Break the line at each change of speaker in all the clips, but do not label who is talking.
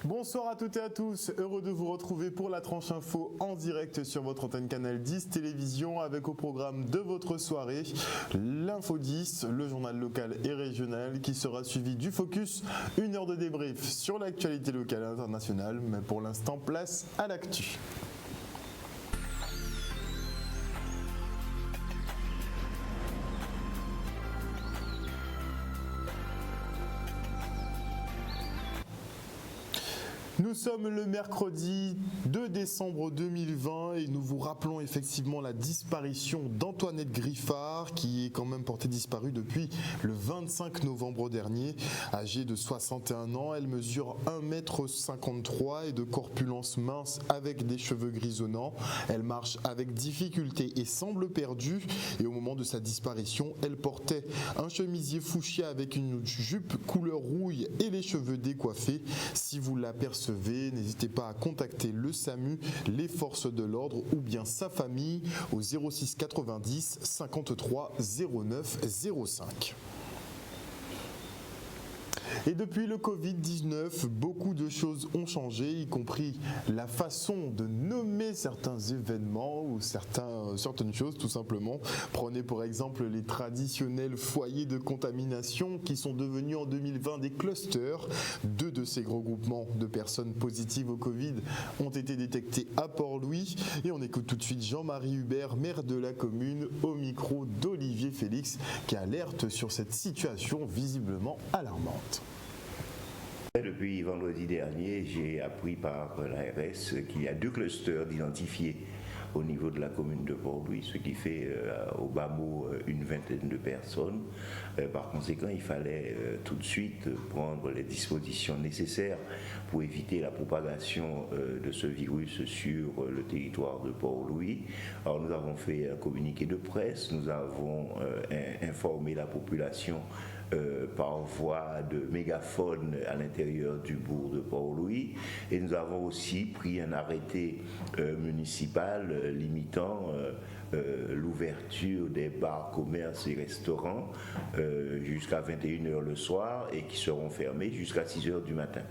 Bonsoir à toutes et à tous, heureux de vous retrouver pour la tranche info en direct sur votre antenne Canal 10 Télévision avec au programme de votre soirée l'Info 10, le journal local et régional qui sera suivi du Focus, une heure de débrief sur l'actualité locale et internationale, mais pour l'instant place à l'actu. Nous sommes le mercredi 2 décembre 2020 et nous vous rappelons effectivement la disparition d'Antoinette Griffard qui est quand même portée disparue depuis le 25 novembre dernier. Âgée de 61 ans, elle mesure 1,53 m et de corpulence mince avec des cheveux grisonnants. Elle marche avec difficulté et semble perdue et au moment de sa disparition, elle portait un chemisier fuchsia avec une jupe couleur rouille et les cheveux décoiffés. Si vous l'apercevez, n'hésitez pas à contacter le SAMU, les forces de l'ordre ou bien sa famille au 06 90 53 09 05. Et depuis le Covid-19, beaucoup de choses ont changé, y compris la façon de nommer certains événements ou certaines choses tout simplement. Prenez pour exemple les traditionnels foyers de contamination qui sont devenus en 2020 des clusters. 2 de ces regroupements de personnes positives au Covid ont été détectés à Port-Louis. Et on écoute tout de suite Jean-Marie Hubert, maire de la commune, au micro d'Olivier Félix, qui alerte sur cette situation visiblement alarmante.
Depuis vendredi dernier, j'ai appris par l'ARS qu'il y a 2 clusters identifiés au niveau de la commune de Port-Louis, ce qui fait au bas mot une vingtaine de personnes. Par conséquent, il fallait tout de suite prendre les dispositions nécessaires pour éviter la propagation de ce virus sur le territoire de Port-Louis. Alors nous avons fait un communiqué de presse, nous avons informé la population par voie de mégaphone à l'intérieur du bourg de Port-Louis, et nous avons aussi pris un arrêté municipal limitant l'ouverture des bars, commerces et restaurants jusqu'à 21h le soir et qui seront fermés jusqu'à 6h du matin.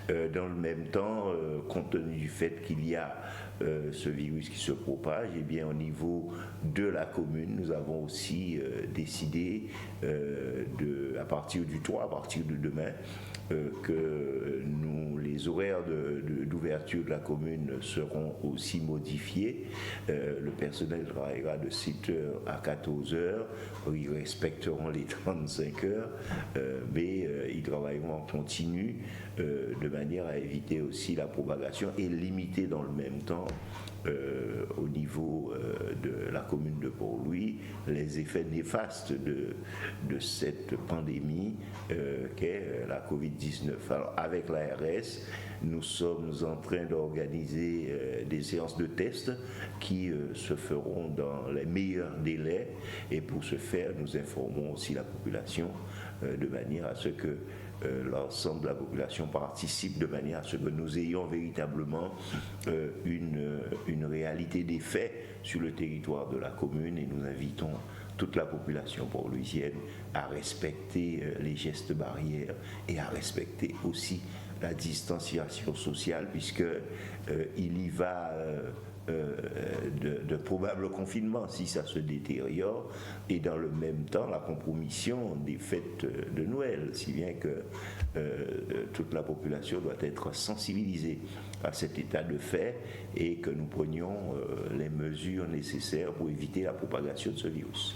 Dans le même temps, compte tenu du fait qu'il y a ce virus qui se propage, et bien au niveau de la commune, nous avons aussi décidé à partir du 3, à partir de demain, que les horaires d'ouverture de la commune seront aussi modifiés. Le personnel travaillera de 7h à 14h, ils respecteront les 35 heures, mais ils travailleront en continu de manière à éviter aussi la propagation et limiter dans le même temps au niveau de la commune de Port-Louis les effets néfastes de cette pandémie qu'est la Covid-19. Alors avec l'ARS, nous sommes en train d'organiser des séances de tests qui se feront dans les meilleurs délais, et pour ce faire, nous informons aussi la population de manière à ce que l'ensemble de la population participe, de manière à ce que nous ayons véritablement une réalité des faits sur le territoire de la commune, et nous invitons toute la population port-louisienne à respecter les gestes barrières et à respecter aussi la distanciation sociale, puisque il y va de probable confinement si ça se détériore, et dans le même temps la compromission des fêtes de Noël, si bien que toute la population doit être sensibilisée à cet état de fait et que nous prenions les mesures nécessaires pour éviter la propagation de ce virus.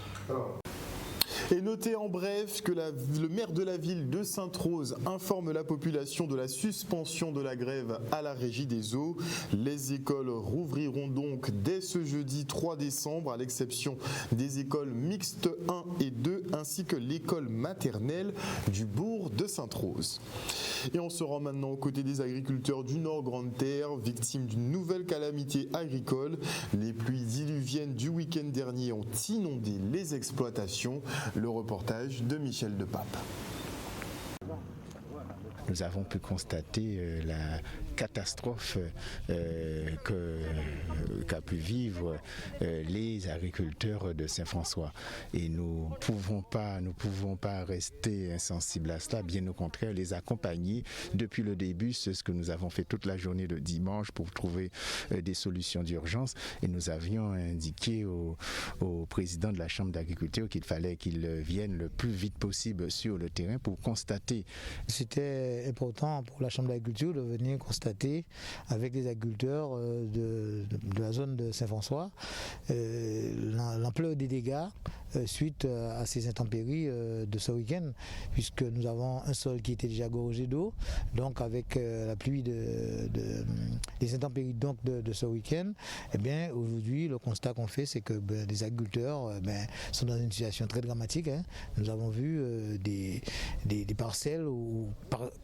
Et notez en bref que le maire de la ville de Sainte-Rose informe la population de la suspension de la grève à la Régie des eaux. Les écoles rouvriront donc dès ce jeudi 3 décembre, à l'exception des écoles mixtes 1 et 2, ainsi que l'école maternelle du bourg de Sainte-Rose. Et on se rend maintenant aux côtés des agriculteurs du Nord Grande-Terre, victimes d'une nouvelle calamité agricole. Les pluies diluviennes du week-end dernier ont inondé les exploitations. Le reportage de Michel Depape.
nous avons pu constater la catastrophe qu'a pu vivre les agriculteurs de Saint-François. Et nous ne pouvons pas rester insensibles à cela, bien au contraire, les accompagner depuis le début. C'est ce que nous avons fait toute la journée de dimanche pour trouver des solutions d'urgence. Et nous avions indiqué au président de la Chambre d'agriculture qu'il fallait qu'il vienne le plus vite possible sur le terrain pour constater.
C'était important pour la Chambre d'agriculture de venir constater avec les agriculteurs de la zone de Saint-François l'ampleur des dégâts suite à ces intempéries de ce week-end, puisque nous avons un sol qui était déjà gorgé d'eau, donc avec la pluie des intempéries donc de ce week-end, eh bien aujourd'hui le constat qu'on fait, c'est que les agriculteurs sont dans une situation très dramatique. Nous avons vu des parcelles où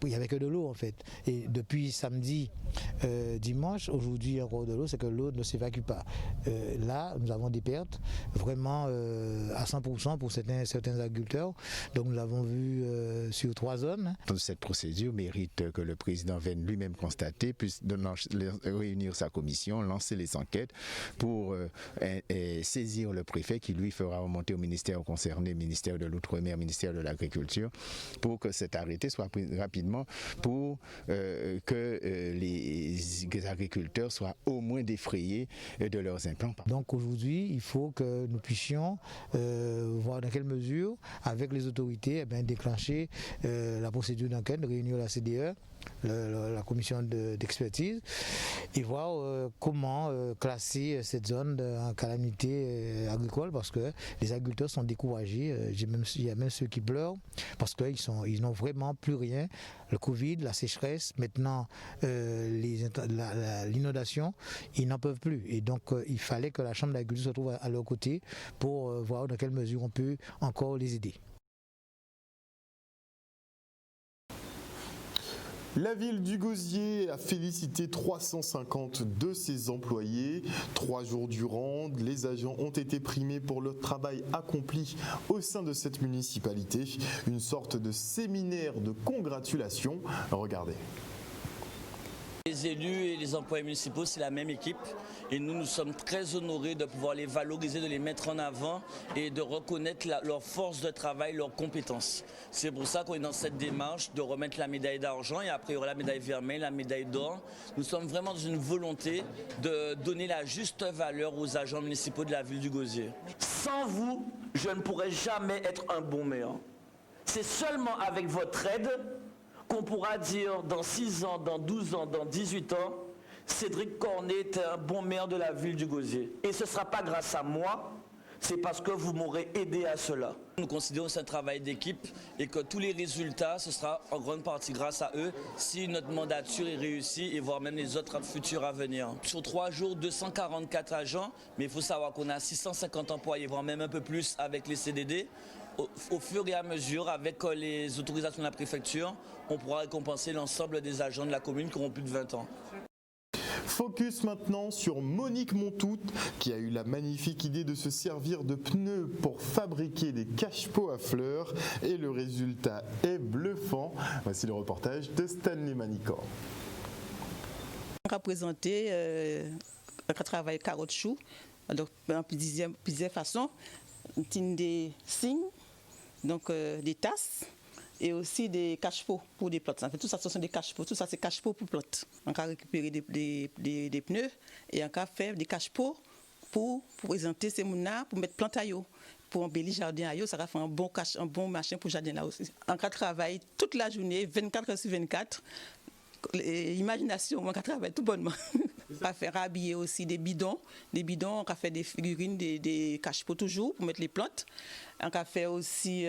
il n'y avait que de l'eau en fait, et depuis samedi, dimanche, aujourd'hui il y a encore de l'eau, c'est que l'eau ne s'évacue pas. Là nous avons des pertes vraiment à 100% pour certains agriculteurs, donc nous l'avons vu sur 3 zones.
Cette procédure mérite que le président vienne lui-même constater, puisse réunir sa commission, lancer les enquêtes pour saisir le préfet qui lui fera remonter au ministère concerné, ministère de l'Outre-mer, ministère de l'Agriculture, pour que cet arrêté soit pris rapidement, pour que les agriculteurs soient au moins défrayés de leurs implants.
Donc aujourd'hui, il faut que nous puissions voir dans quelle mesure, avec les autorités, déclencher la procédure d'enquête, réunir la CDE, la commission d'expertise, et voir comment classer cette zone en calamité agricole, parce que les agriculteurs sont découragés. Il y a même ceux qui pleurent parce qu'ils n'ont vraiment plus rien. Le Covid, la sécheresse, maintenant l'inondation, ils n'en peuvent plus. Et donc il fallait que la Chambre d'agriculture se trouve à leur côté pour voir dans quelle mesure on peut encore les aider.
La ville du Gosier a félicité 350 de ses employés. 3 jours durant, les agents ont été primés pour leur travail accompli au sein de cette municipalité. Une sorte de séminaire de congratulation. Regardez.
Les élus et les employés municipaux, c'est la même équipe et nous sommes très honorés de pouvoir les valoriser, de les mettre en avant et de reconnaître leur force de travail, leurs compétences. C'est pour ça qu'on est dans cette démarche de remettre la médaille d'argent et après il y aura la médaille vermeille, la médaille d'or. Nous sommes vraiment dans une volonté de donner la juste valeur aux agents municipaux de la ville du Gosier.
Sans vous, je ne pourrais jamais être un bon maire. C'est seulement avec votre aide qu'on pourra dire dans 6 ans, dans 12 ans, dans 18 ans, Cédric Cornet est un bon maire de la ville du Gosier. Et ce ne sera pas grâce à moi, c'est parce que vous m'aurez aidé à cela.
Nous considérons que c'est un travail d'équipe et que tous les résultats, ce sera en grande partie grâce à eux si notre mandature est réussie et voire même les autres futurs à venir. Sur 3 jours, 244 agents, mais il faut savoir qu'on a 650 employés, voire même un peu plus avec les CDD. Au fur et à mesure, avec les autorisations de la préfecture, on pourra récompenser l'ensemble des agents de la commune qui auront plus de 20 ans.
Focus maintenant sur Monique Montout qui a eu la magnifique idée de se servir de pneus pour fabriquer des cache-pots à fleurs et le résultat est bluffant. Voici le reportage de Stanley Manicor.
On va présenter un travail carotte chou, donc en plusieurs façons, des signes, donc des tasses. Et aussi des cache-pots pour des plantes. En fait, tout ça, ce sont des cache-pots. Tout ça, c'est cache-pots pour plantes. On va récupérer des pneus et on va faire des cache-pots pour présenter ces mounas, pour mettre plantes à eau. Pour embellir le jardin à eau, ça va faire un bon machin pour le jardin là aussi. On va travailler toute la journée, 24 heures sur 24. Imagination, on va travailler tout bonnement. On va faire habiller aussi des bidons. On va faire des figurines, des cache-pots toujours pour mettre les plantes. On va faire aussi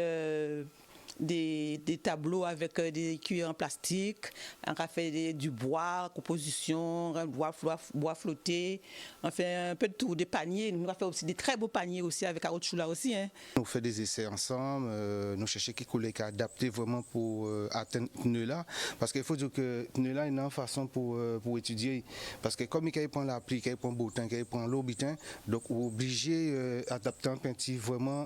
des tableaux avec des cuillères en plastique, on a fait du bois, composition, bois flotté, on fait un peu de tout, des paniers, on a fait aussi des très beaux paniers aussi avec carotte là aussi.
On fait des essais ensemble, nous cherchons qui coulait qui adapté vraiment pour atteindre ce là, parce qu'il faut dire que ce là est une façon pour étudier, parce que comme il prend la pluie, il prend le beau temps, il prend l'eau, donc on est obligé d'adapter un peinture vraiment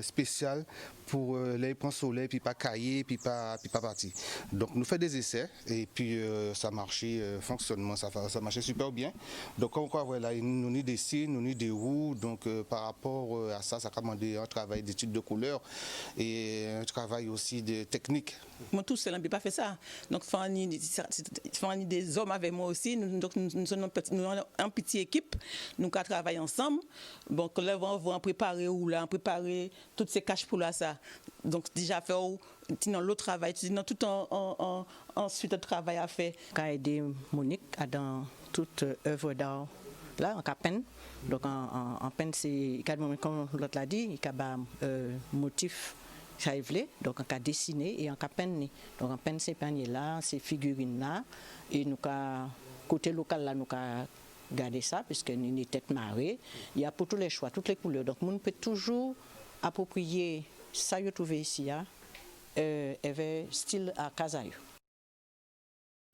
spécial pour les prendre soleil, puis pas cailler, puis pas partir. Donc nous faisons des essais et puis ça marchait, fonctionnement, ça marchait super bien. Donc comme quoi voilà, nous avons des signes, nous avons des roues, donc par rapport à ça, ça a demandé un travail d'étude de couleur et un travail aussi de technique.
Moi tout seul, je ne peux pas faire ça. Donc il faut des hommes avec moi aussi. Donc nous sommes une petite équipe, nous travaillons ensemble. Donc là on va préparer ou là, préparer toutes ces caches pour là ça. Donc déjà faire dans l'autre travail, tout en suite de travail à faire.
J'ai aidé Monique dans toute œuvre d'art là en peine. Donc en peine c'est comme l'autre l'a dit, il y a un motif donc on a dessiné et on a peine. Donc en peine ces paniers là, ces figurines là et nous côté local là nous garder ça puisque nous une tête marée, il y a pour tous les choix, toutes les couleurs. Donc on peut toujours approprier ça que trouvé ici avec style à Kazaï.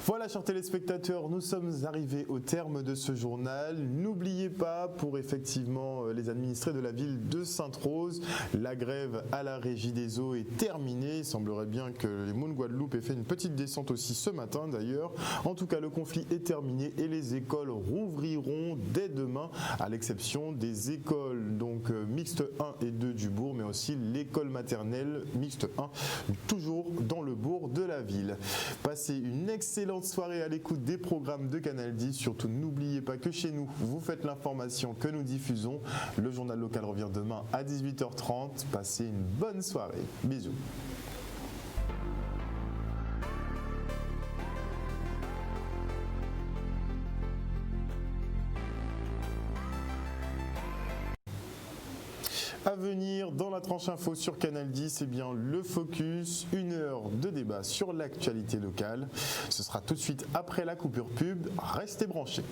Voilà, chers téléspectateurs, nous sommes arrivés au terme de ce journal. N'oubliez pas, pour effectivement les administrés de la ville de Sainte-Rose, la grève à la Régie des eaux est terminée. Il semblerait bien que les Moon Guadeloupe aient fait une petite descente aussi ce matin d'ailleurs. En tout cas, le conflit est terminé et les écoles rouvriront dès demain, à l'exception des écoles donc mixtes 1 et 2 du bourg, mais aussi l'école maternelle mixte 1, toujours dans le bourg de la ville. Passez une excellente soirée à l'écoute des programmes de Canal 10. Surtout, n'oubliez pas que chez nous, vous faites l'information que nous diffusons. Le journal local revient demain à 18h30. Passez une bonne soirée. Bisous. À venir dans la tranche info sur Canal 10, eh bien le focus, 1 heure de débat sur l'actualité locale. Ce sera tout de suite après la coupure pub. Restez branchés.